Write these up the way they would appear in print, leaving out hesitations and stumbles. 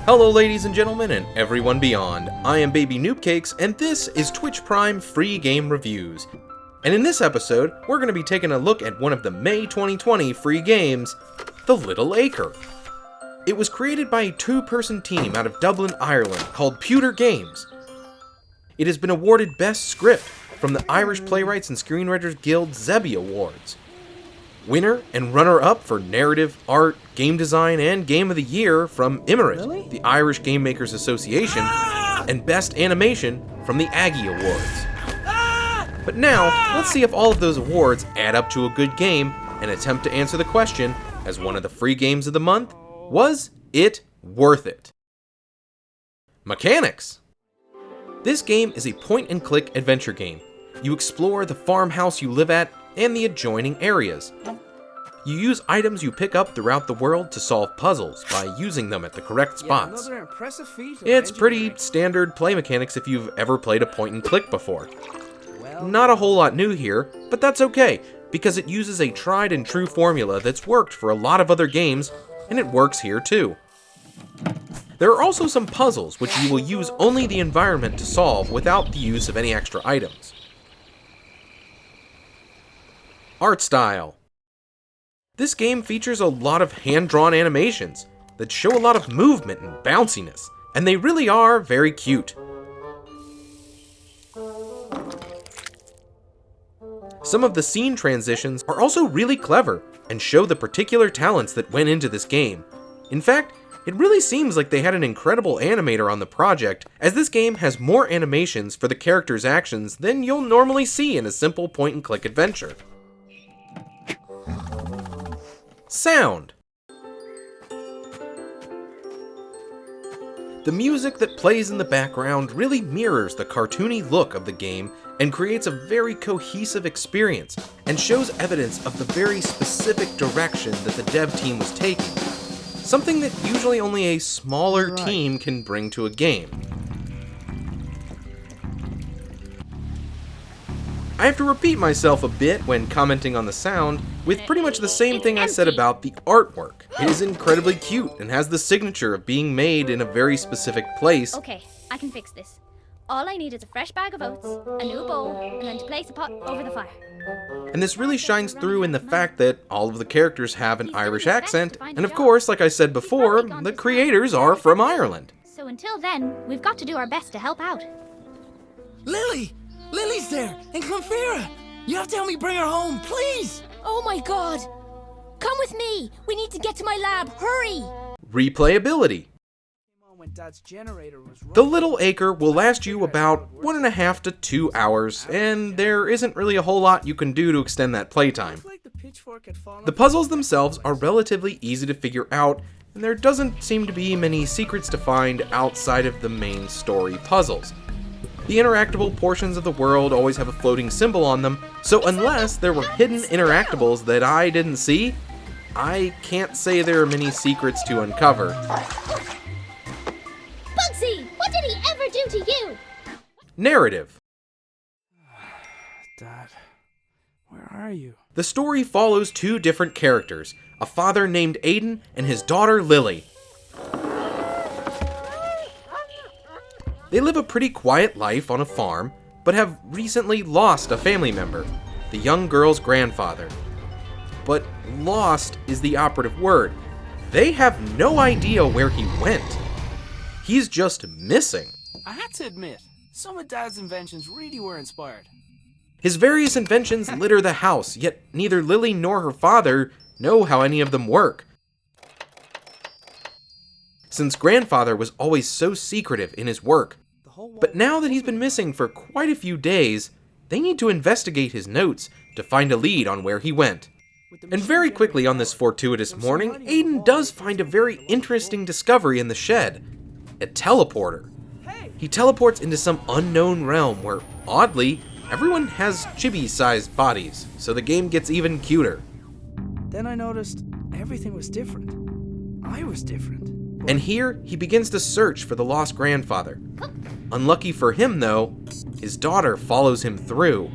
Hello ladies and gentlemen and everyone beyond, I am BabyNoobCakes and this is Twitch Prime Free Game Reviews. And in this episode, we're going to be taking a look at one of the May 2020 free games, The Little Acre. It was created by a two-person team out of Dublin, Ireland called Pewter Games. It has been awarded Best Script from the Irish Playwrights and Screenwriters Guild Zebby Awards. Winner and runner-up for Narrative, Art, Game Design, and Game of the Year from Imerit, the Irish Game Makers Association, and Best Animation from the Aggie Awards. But now, let's see if all of those awards add up to a good game and attempt to answer the question, as one of the free games of the month, was it worth it? Mechanics. This game is a point-and-click adventure game. You explore the farmhouse you live at and the adjoining areas. You use items you pick up throughout the world to solve puzzles by using them at the correct spots. It's pretty standard play mechanics if you've ever played a point-and-click before. Not a whole lot new here, but that's okay, because it uses a tried and true formula that's worked for a lot of other games, and it works here too. There are also some puzzles which you will use only the environment to solve without the use of any extra items. Art style. This game features a lot of hand-drawn animations that show a lot of movement and bounciness, and they really are very cute. Some of the scene transitions are also really clever and show the particular talents that went into this game. In fact, it really seems like they had an incredible animator on the project, as this game has more animations for the characters' actions than you'll normally see in a simple point-and-click adventure. Sound. The music that plays in the background really mirrors the cartoony look of the game and creates a very cohesive experience and shows evidence of the very specific direction that the dev team was taking, something that usually only a smaller team can bring to a game. I have to repeat myself a bit when commenting on the sound, with pretty much the same thing I said about the artwork. It is incredibly cute and has the signature of being made in a very specific place. Okay, I can fix this. All I need is a fresh bag of oats, a new bowl, and then to place a pot over the fire. And this really shines through in the fact that all of the characters have an Irish accent, and of course, like I said before, the creators are from Ireland. So until then, we've got to do our best to help out. Lily! Lily's there! And Clonfera! You have to help me bring her home, please! Oh my god! Come with me! We need to get to my lab! Hurry! Replayability. The Little Acre will last you about 1.5 to 2 hours, and there isn't really a whole lot you can do to extend that playtime. The puzzles themselves are relatively easy to figure out, and there doesn't seem to be many secrets to find outside of the main story puzzles. The interactable portions of the world always have a floating symbol on them, so unless there were hidden interactables that I didn't see, I can't say there are many secrets to uncover. Bugsy! What did he ever do to you? Narrative. Dad, where are you? The story follows two different characters, a father named Aiden and his daughter Lily. They live a pretty quiet life on a farm, but have recently lost a family member, the young girl's grandfather. But lost is the operative word. They have no idea where he went. He's just missing. I had to admit, some of Dad's inventions really were inspired. His various inventions litter the house, yet neither Lily nor her father know how any of them work. Since grandfather was always so secretive in his work. But now that he's been missing for quite a few days, they need to investigate his notes to find a lead on where he went. And very quickly on this fortuitous morning, Aiden does find a very interesting discovery in the shed. A teleporter. He teleports into some unknown realm where, oddly, everyone has chibi-sized bodies, so the game gets even cuter. Then I noticed everything was different. I was different. And here, he begins to search for the lost grandfather. Unlucky for him, though, his daughter follows him through,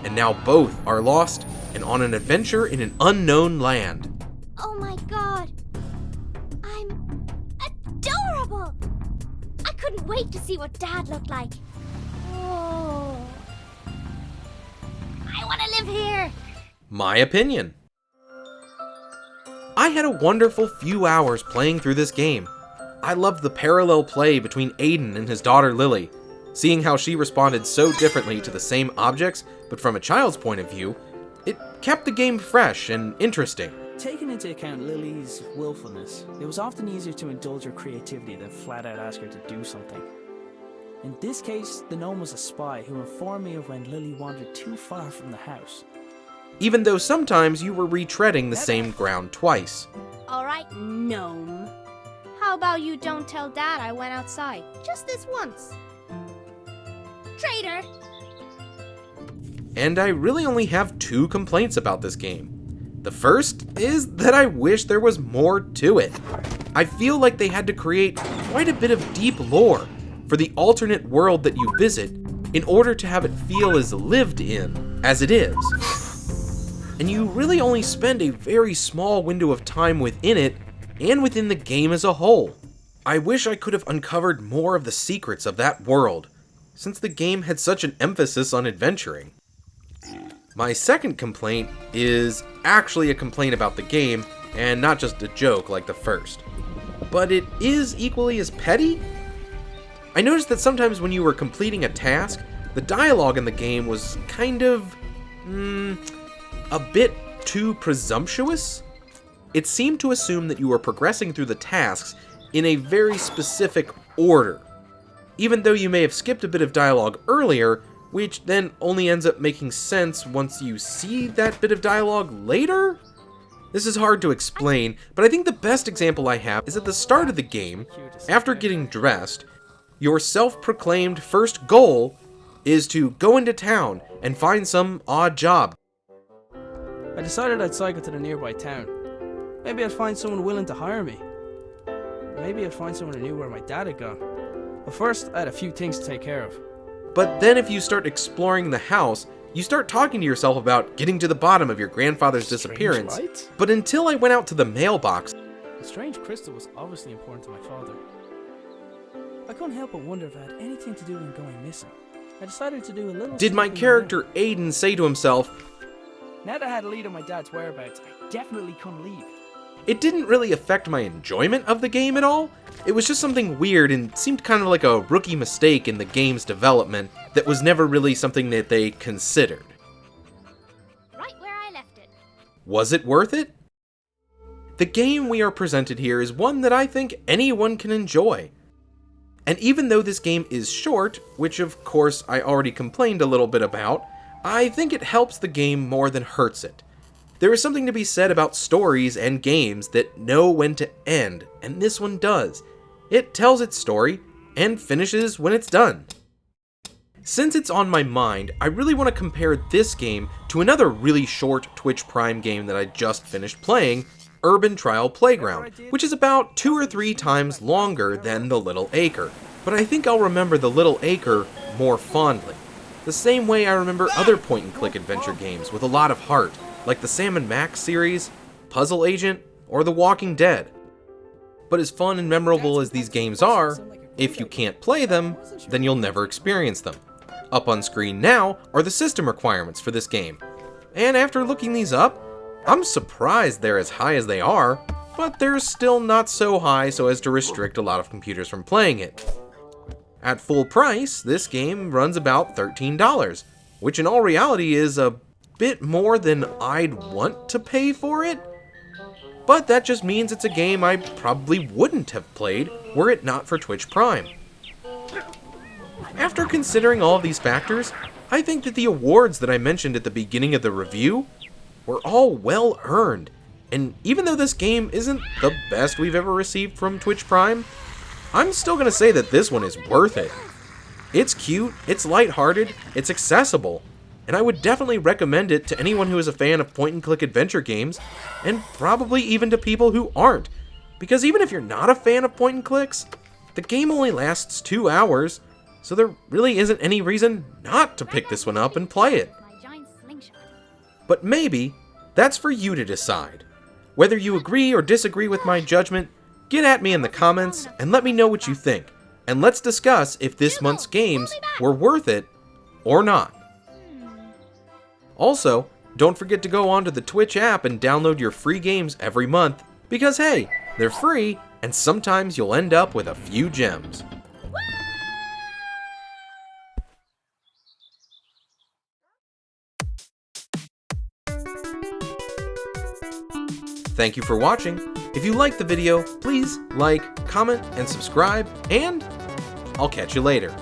and now both are lost and on an adventure in an unknown land. Oh my god! I'm adorable! couldn't wait to see what Dad looked like. Oh. I want to live here. My opinion. I had a wonderful few hours playing through this game. I loved the parallel play between Aiden and his daughter Lily. Seeing how she responded so differently to the same objects, but from a child's point of view, it kept the game fresh and interesting. Taking into account Lily's willfulness, it was often easier to indulge her creativity than flat out ask her to do something. In this case, the gnome was a spy who informed me of when Lily wandered too far from the house. Even though sometimes you were retreading the same ground twice. Alright, gnome. How about you don't tell Dad I went outside? Just this once. Traitor! And I really only have 2 complaints about this game. The first is that I wish there was more to it. I feel like they had to create quite a bit of deep lore for the alternate world that you visit in order to have it feel as lived in as it is. And you really only spend a very small window of time within it and within the game as a whole. I wish I could have uncovered more of the secrets of that world, since the game had such an emphasis on adventuring. My second complaint is actually a complaint about the game, and not just a joke like the first. But it is equally as petty. I noticed that sometimes when you were completing a task, the dialogue in the game was kind of, a bit too presumptuous. It seemed to assume that you were progressing through the tasks in a very specific order, even though you may have skipped a bit of dialogue earlier, which then only ends up making sense once you see that bit of dialogue later? This is hard to explain, but I think the best example I have is at the start of the game, after getting dressed, your self-proclaimed first goal is to go into town and find some odd job. I decided I'd cycle to the nearby town. Maybe I'd find someone willing to hire me. Maybe I'd find someone who knew where my dad had gone. But first, I had a few things to take care of. But then if you start exploring the house, you start talking to yourself about getting to the bottom of your grandfather's disappearance. Light? But until I went out to the mailbox, The strange crystal was obviously important to my father. I couldn't help but wonder if it had anything to do with him going missing. I decided to do a little... did my snooping character Aiden say to himself, around. Now that I had a lead on my dad's whereabouts, I definitely couldn't leave. it didn't really affect my enjoyment of the game at all. It was just something weird and seemed kind of like a rookie mistake in the game's development that was never really something that they considered. Right where I left it. Was it worth it? The game we are presented here is one that I think anyone can enjoy. And even though this game is short, which of course I already complained a little bit about, I think it helps the game more than hurts it. There is something to be said about stories and games that know when to end, and this one does. It tells its story, and finishes when it's done. Since it's on my mind, I really want to compare this game to another really short Twitch Prime game that I just finished playing, Urban Trial Playground, which is about 2 or 3 times longer than The Little Acre. But I think I'll remember The Little Acre more fondly. The same way I remember other point-and-click adventure games with a lot of heart, like the Sam & Max series, Puzzle Agent, or The Walking Dead. But as fun and memorable as these games are, if you can't play them, then you'll never experience them. Up on screen now are the system requirements for this game. And after looking these up, I'm surprised they're as high as they are, but they're still not so high so as to restrict a lot of computers from playing it. At full price, this game runs about $13, which in all reality is a bit more than I'd want to pay for it. But that just means it's a game I probably wouldn't have played were it not for Twitch Prime. After considering all of these factors, I think that the awards that I mentioned at the beginning of the review were all well earned, and even though this game isn't the best we've ever received from Twitch Prime, I'm still gonna say that this one is worth it. It's cute, it's lighthearted, it's accessible, and I would definitely recommend it to anyone who is a fan of point-and-click adventure games, and probably even to people who aren't, because even if you're not a fan of point-and-clicks, the game only lasts 2 hours, so there really isn't any reason not to pick this one up and play it. My giant slingshot. But maybe that's for you to decide. Whether you agree or disagree with my judgment, get at me in the comments and let me know what you think. and let's discuss if this month's games were worth it or not. Also, don't forget to go onto the Twitch app and download your free games every month, because hey, they're free and sometimes you'll end up with a few gems. Thank you for watching. If you liked the video, please like, comment, and subscribe, and I'll catch you later.